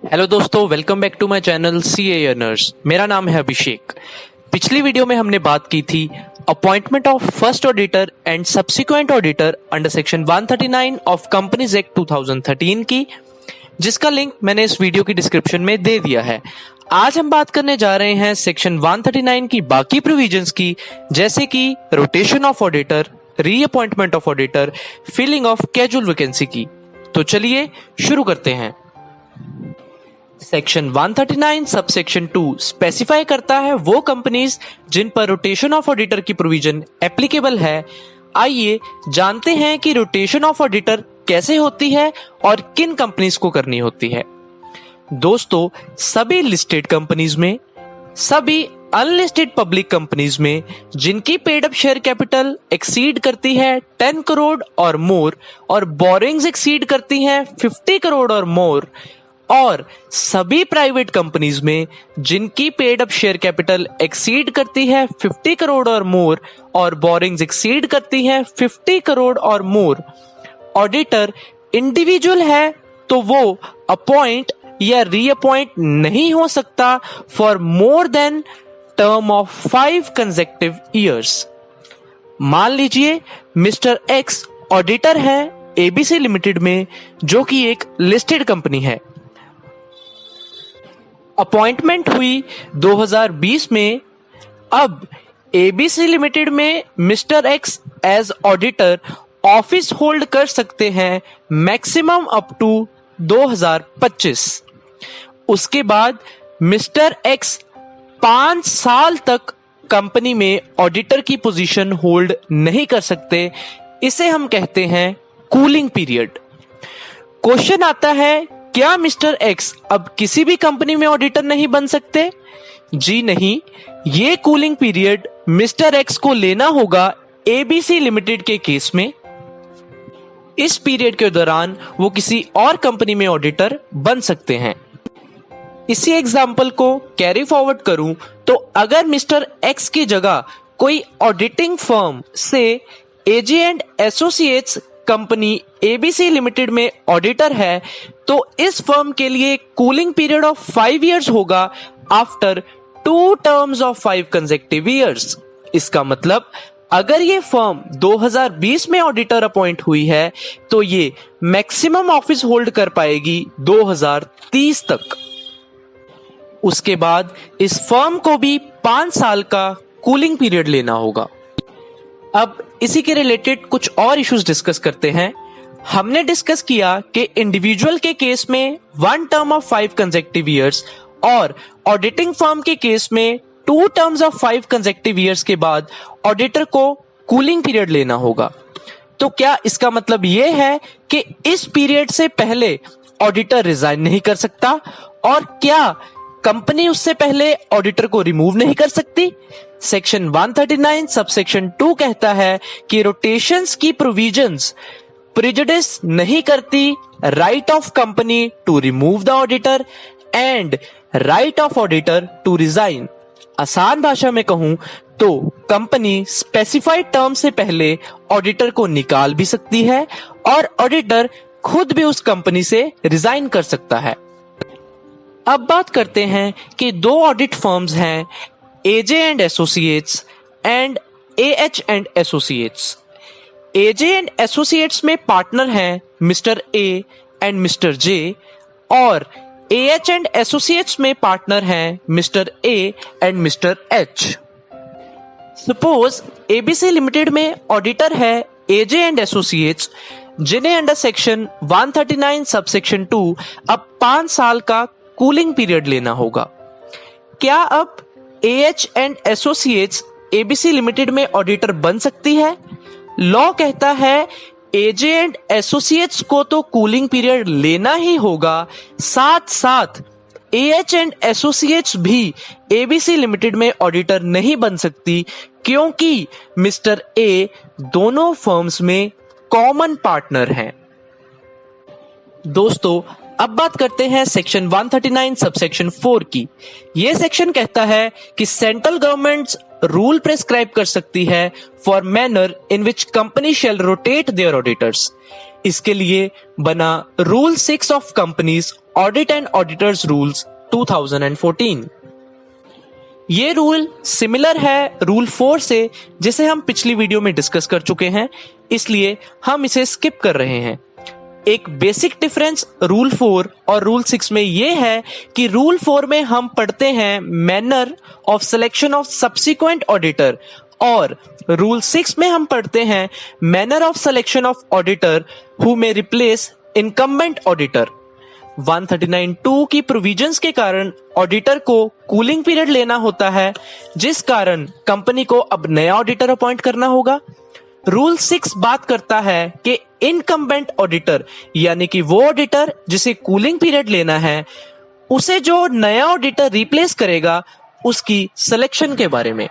Hello दोस्तों, welcome back to my channel CA earners. मेरा नाम है अभिषेक। पिछली वीडियो में हमने बात की थी appointment of first auditor and subsequent auditor under section 139 of companies act 2013 की, जिसका लिंक मैंने इस वीडियो की डिस्क्रिप्शन में दे दिया है। आज हम बात करने जा रहे हैं सेक्शन 139 की बाकी प्रोविजंस की, जैसे कि rotation of auditor, reappointment of auditor, filling of casual vacancy की। तो चलिए शुरू करते हैं। सेक्शन 139 सबसेक्शन 2 स्पेसिफाई करता है वो कंपनीज जिन पर रोटेशन ऑफ ऑडिटर की प्रोविजन एप्लीकेबल है। आइए जानते हैं कि रोटेशन ऑफ ऑडिटर कैसे होती है और किन कंपनीज को करनी होती है। दोस्तों, सभी लिस्टेड कंपनीज में, सभी अनलिस्टेड पब्लिक कंपनीज में जिनकी paid up share capital exceed करती है 10 करोड़ और मोर और बोरिंग्स एक्सीड करती हैं 50 करोड़ और मोर, और सभी प्राइवेट कंपनीज में जिनकी paid up share capital exceed करती है 50 करोड़ और मोर और बोरिंग्स एक्सीड करती हैं 50 करोड़ और मोर, ऑडिटर इंडिविजुअल है तो वो अपॉइंट या रीअपॉइंट नहीं हो सकता for more than term of 5 consecutive years. मान लीजिए मिस्टर एक्स ऑडिटर है एबीसी लिमिटेड में, जो कि एक लिस्टेड कंपनी है। अपॉइंटमेंट हुई 2020 में। अब एबीसी लिमिटेड में mister X as auditor office hold कर सकते हैं मैक्सिमम अप टू 2025। उसके बाद मिस्टर एक्स 5 साल तक कंपनी में ऑडिटर की पोजीशन होल्ड नहीं कर सकते। इसे हम कहते हैं कूलिंग पीरियड। क्वेश्चन आता है, क्या मिस्टर एक्स अब किसी भी कंपनी में ऑडिटर नहीं बन सकते? जी नहीं, ये कूलिंग पीरियड मिस्टर एक्स को लेना होगा एबीसी लिमिटेड के केस में। इस पीरियड के दौरान वो किसी और कंपनी में ऑडिटर बन सकते हैं। इसी एग्जाम्पल को कैरी फॉरवर्ड करूं तो अगर मिस्टर एक्स की जगह कोई ऑडिटिंग फर्म से AJ and associates company ABC limited में ऑडिटर है, तो इस फर्म के लिए कूलिंग पीरियड ऑफ 5 इयर्स होगा after 2 terms of 5 consecutive years. इसका मतलब अगर ये फर्म 2020 में ऑडिटर अपॉइंट हुई है तो ये मैक्सिमम ऑफिस होल्ड कर पाएगी 2030 तक। उसके बाद इस फर्म को भी 5 साल का कूलिंग पीरियड लेना होगा। अब इसी के रिलेटेड कुछ और इश्यूज डिस्कस करते हैं। हमने डिस्कस किया कि इंडिविजुअल के केस में 1 टर्म ऑफ 5 कंसेक्टिव ईयर्स और ऑडिटिंग फर्म के केस में 2 टर्म्स ऑफ 5 कंसेक्टिव ईयर्स के बाद ऑडिटर को कूलिंग पीरियड लेना होगा। तो क्या इसका मतलब यह है कि इस पीरियड से पहले ऑडिटर रिजाइन नहीं कर सकता, और क्या कंपनी उससे पहले ऑडिटर को रिमूव नहीं कर सकती? सेक्शन 139 सबसेक्शन 2 कहता है कि रोटेशंस की प्रोविजंस प्रेजुडिस नहीं करती right of company to remove the auditor and right of auditor to resign. आसान भाषा में कहूं तो कंपनी स्पेसिफाइड टर्म से पहले ऑडिटर को निकाल भी सकती है और ऑडिटर खुद भी उस कंपनी से रिजाइन कर सकता है। अब बात करते हैं कि 2 ऑडिट फर्म्स हैं, AJ and associates and AH and associates. AJ and associates में पार्टनर हैं mister A and mister J, और एएच एंड एसोसिएट्स में पार्टनर हैं mister A and mister H. Suppose ABC limited में ऑडिटर है AJ and associates, जिन्हें under section 139 subsection 2 अब 5 साल का कूलिंग पीरियड लेना होगा। क्या अब AH and associates ABC limited में ऑडिटर बन सकती है? लॉ कहता है एजे एंड एसोसिएट्स को तो कूलिंग पीरियड लेना ही होगा, साथ साथ एएच एंड एसोसिएट्स भी एबीसी लिमिटेड में ऑडिटर नहीं बन सकती, क्योंकि मिस्टर ए दोनों फर्म्स में कॉमन पार्टनर हैं। दोस्तों, अब बात करते हैं सेक्शन 139 सबसेक्शन 4 की। यह सेक्शन कहता है कि सेंट्रल गवर्नमेंट रूल प्रेस्क्राइब कर सकती है for manner in which company shall rotate their auditors. इसके लिए बना rule 6 of companies audit and auditors rules 2014। ये रूल सिमिलर है रूल 4 से, जिसे हम पिछली वीडियो में डिस्कस कर चुके हैं, इसलिए हम इसे स्किप कर रहे हैं। एक बेसिक डिफरेंस रूल 4 और रूल 6 में यह है कि रूल 4 में हम पढ़ते हैं manner of selection of subsequent auditor और रूल 6 में हम पढ़ते हैं manner of selection of auditor who may replace incumbent auditor. 139(2) की प्रोविजंस के कारण ऑडिटर को कूलिंग पीरियड लेना होता है, जिस कारण कंपनी को अब नया ऑडिटर अपॉइंट करना होगा। रूल 6 बात करता है कि इनकम्बेंट ऑडिटर यानी कि वो ऑडिटर जिसे कूलिंग पीरियड लेना है, उसे जो नया ऑडिटर रिप्लेस करेगा उसकी सिलेक्शन के बारे में।